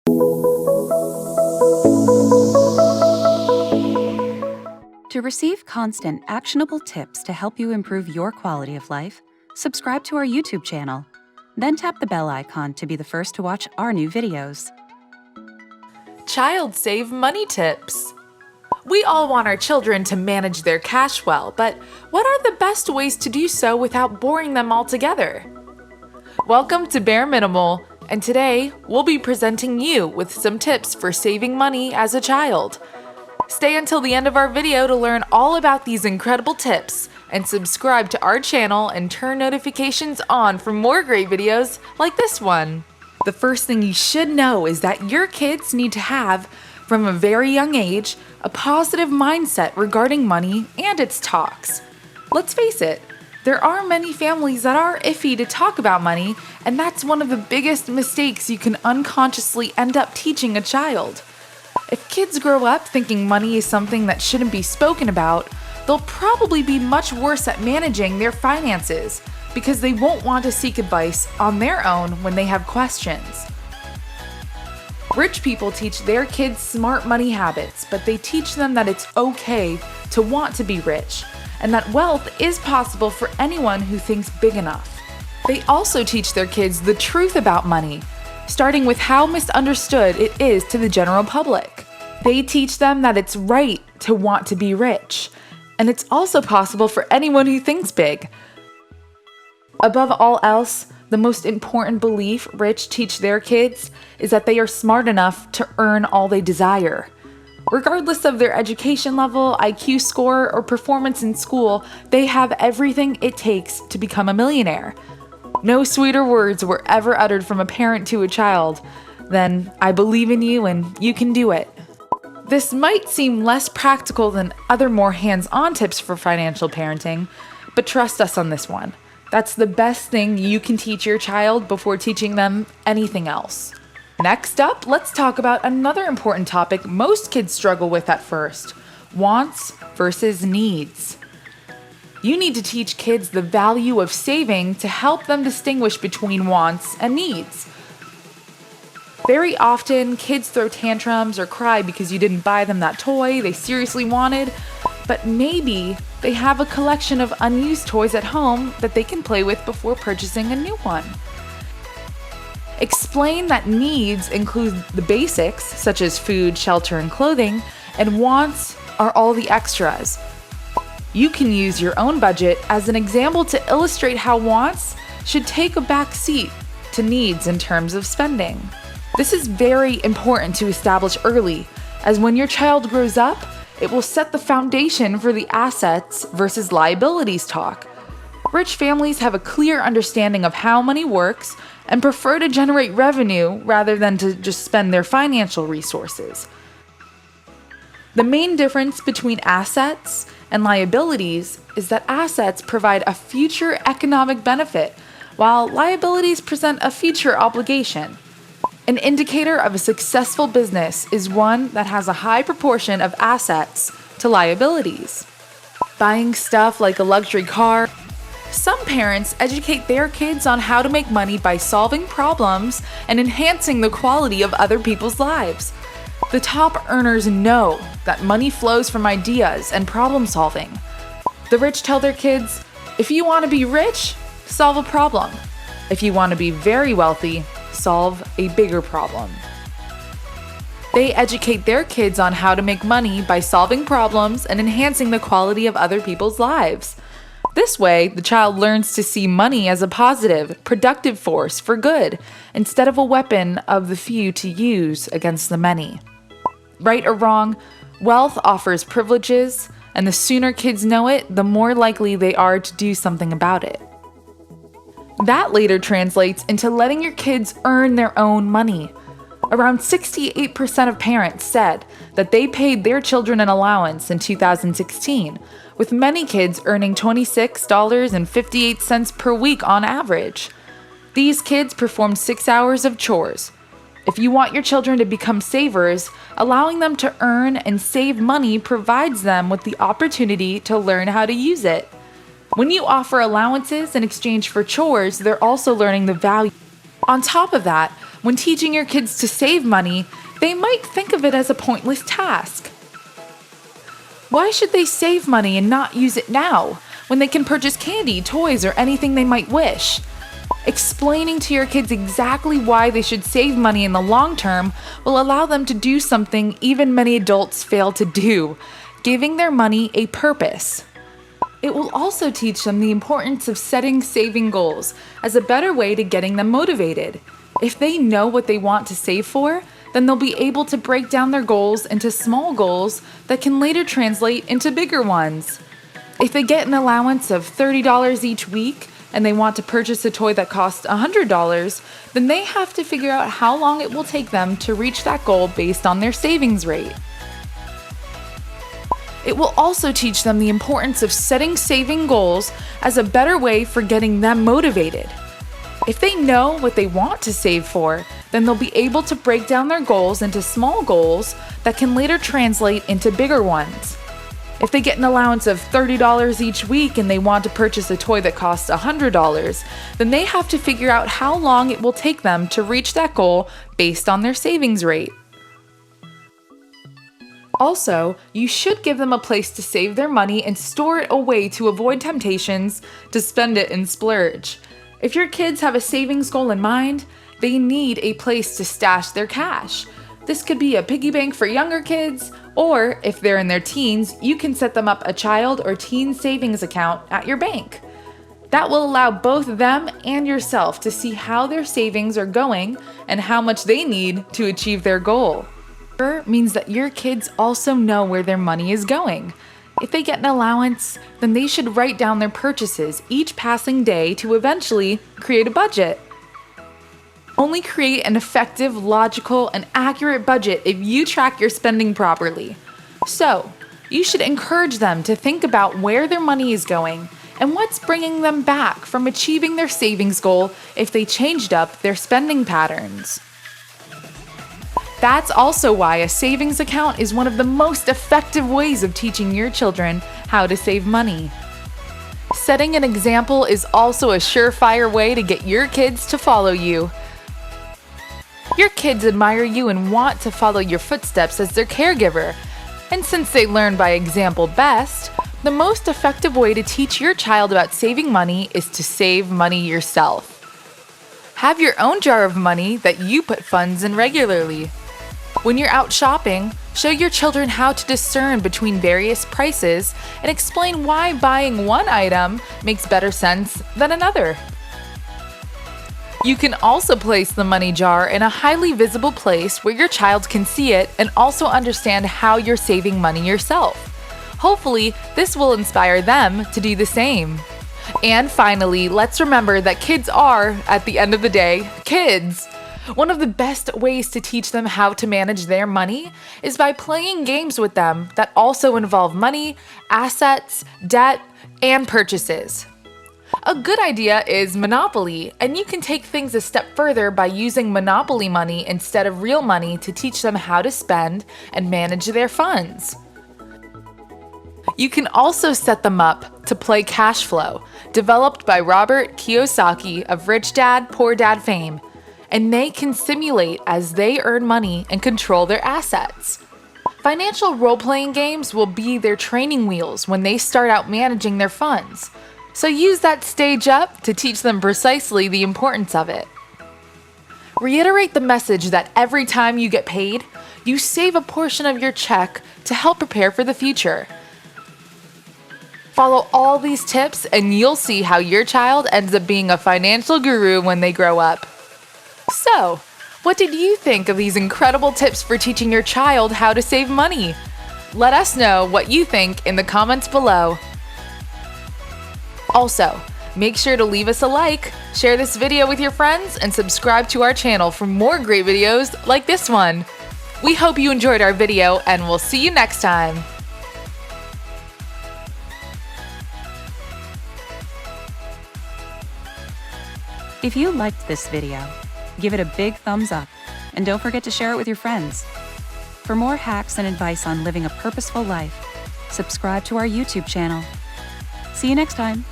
To receive constant, actionable tips to help you improve your quality of life, subscribe to our YouTube channel. Then tap the bell icon to be the first to watch our new videos. Child Save Money Tips. We all want our children to manage their cash well, but what are the best ways to do so without boring them altogether? Welcome to Bare Minimal, and today we'll be presenting you with some tips for saving money as a child. Stay until the end of our video to learn all about these incredible tips, and subscribe to our channel and turn notifications on for more great videos like this one. The first thing you should know is that your kids need to have, from a very young age, a positive mindset regarding money and its talks. Let's face it, there are many families that are iffy to talk about money, and that's one of the biggest mistakes you can unconsciously end up teaching a child. If kids grow up thinking money is something that shouldn't be spoken about, they'll probably be much worse at managing their finances because they won't want to seek advice on their own when they have questions. Rich people teach their kids smart money habits, but they teach them that it's okay to want to be rich, and that wealth is possible for anyone who thinks big enough. They also teach their kids the truth about money, starting with how misunderstood it is to the general public. They teach them that it's right to want to be rich, and it's also possible for anyone who thinks big. Above all else, the most important belief rich teach their kids is that they are smart enough to earn all they desire. Regardless of their education level, IQ score, or performance in school, they have everything it takes to become a millionaire. No sweeter words were ever uttered from a parent to a child than, "I believe in you and you can do it." This might seem less practical than other more hands-on tips for financial parenting, but trust us on this one. That's the best thing you can teach your child before teaching them anything else. Next up, let's talk about another important topic most kids struggle with at first: wants versus needs. You need to teach kids the value of saving to help them distinguish between wants and needs. Very often, kids throw tantrums or cry because you didn't buy them that toy they seriously wanted, but maybe they have a collection of unused toys at home that they can play with before purchasing a new one. Explain that needs include the basics, such as food, shelter, and clothing, and wants are all the extras. You can use your own budget as an example to illustrate how wants should take a back seat to needs in terms of spending. This is very important to establish early, as when your child grows up, it will set the foundation for the assets versus liabilities talk. Rich families have a clear understanding of how money works and prefer to generate revenue rather than to just spend their financial resources. The main difference between assets and liabilities is that assets provide a future economic benefit, while liabilities present a future obligation. An indicator of a successful business is one that has a high proportion of assets to liabilities. Buying stuff like a luxury car. Some parents educate their kids on how to make money by solving problems and enhancing the quality of other people's lives. The top earners know that money flows from ideas and problem solving. The rich tell their kids, if you want to be rich, solve a problem. If you want to be very wealthy, solve a bigger problem. They educate their kids on how to make money by solving problems and enhancing the quality of other people's lives. This way, the child learns to see money as a positive, productive force for good, instead of a weapon of the few to use against the many. Right or wrong, wealth offers privileges, and the sooner kids know it, the more likely they are to do something about it. That later translates into letting your kids earn their own money. Around 68% of parents said that they paid their children an allowance in 2016, with many kids earning $26.58 per week on average. These kids performed 6 hours of chores. If you want your children to become savers, allowing them to earn and save money provides them with the opportunity to learn how to use it. When you offer allowances in exchange for chores, they're also learning the value. On top of that, When teaching your kids to save money, they might think of it as a pointless task. Why should they save money and not use it now, when they can purchase candy, toys, or anything they might wish? Explaining to your kids exactly why they should save money in the long term will allow them to do something even many adults fail to do, giving their money a purpose. It will also teach them the importance of setting saving goals as a better way to getting them motivated. If they know what they want to save for, then they'll be able to break down their goals into small goals that can later translate into bigger ones. If they get an allowance of $30 each week and they want to purchase a toy that costs $100, then they have to figure out how long it will take them to reach that goal based on their savings rate. It will also teach them the importance of setting saving goals as a better way for getting them motivated. If they know what they want to save for, then they'll be able to break down their goals into small goals that can later translate into bigger ones. If they get an allowance of $30 each week and they want to purchase a toy that costs $100, then they have to figure out how long it will take them to reach that goal based on their savings rate. Also, you should give them a place to save their money and store it away to avoid temptations to spend it and splurge. If your kids have a savings goal in mind, they need a place to stash their cash. This could be a piggy bank for younger kids, or if they're in their teens, you can set them up a child or teen savings account at your bank. That will allow both them and yourself to see how their savings are going and how much they need to achieve their goal. It means that your kids also know where their money is going. If they get an allowance, then they should write down their purchases each passing day to eventually create a budget. Only create an effective, logical, and accurate budget if you track your spending properly. So, you should encourage them to think about where their money is going and what's bringing them back from achieving their savings goal if they changed up their spending patterns. That's also why a savings account is one of the most effective ways of teaching your children how to save money. Setting an example is also a surefire way to get your kids to follow you. Your kids admire you and want to follow your footsteps as their caregiver. And since they learn by example best, the most effective way to teach your child about saving money is to save money yourself. Have your own jar of money that you put funds in regularly. When you're out shopping, show your children how to discern between various prices and explain why buying one item makes better sense than another. You can also place the money jar in a highly visible place where your child can see it and also understand how you're saving money yourself. Hopefully, this will inspire them to do the same. And finally, let's remember that kids are, at the end of the day, kids. One of the best ways to teach them how to manage their money is by playing games with them that also involve money, assets, debt, and purchases. A good idea is Monopoly, and you can take things a step further by using Monopoly money instead of real money to teach them how to spend and manage their funds. You can also set them up to play Cash Flow, developed by Robert Kiyosaki of Rich Dad, Poor Dad fame, and they can simulate as they earn money and control their assets. Financial role-playing games will be their training wheels when they start out managing their funds. So use that stage up to teach them precisely the importance of it. Reiterate the message that every time you get paid, you save a portion of your check to help prepare for the future. Follow all these tips and you'll see how your child ends up being a financial guru when they grow up. So, what did you think of these incredible tips for teaching your child how to save money? Let us know what you think in the comments below. Also, make sure to leave us a like, share this video with your friends, and subscribe to our channel for more great videos like this one. We hope you enjoyed our video, and we'll see you next time. If you liked this video, give it a big thumbs up, and don't forget to share it with your friends. For more hacks and advice on living a purposeful life, subscribe to our YouTube channel. See you next time.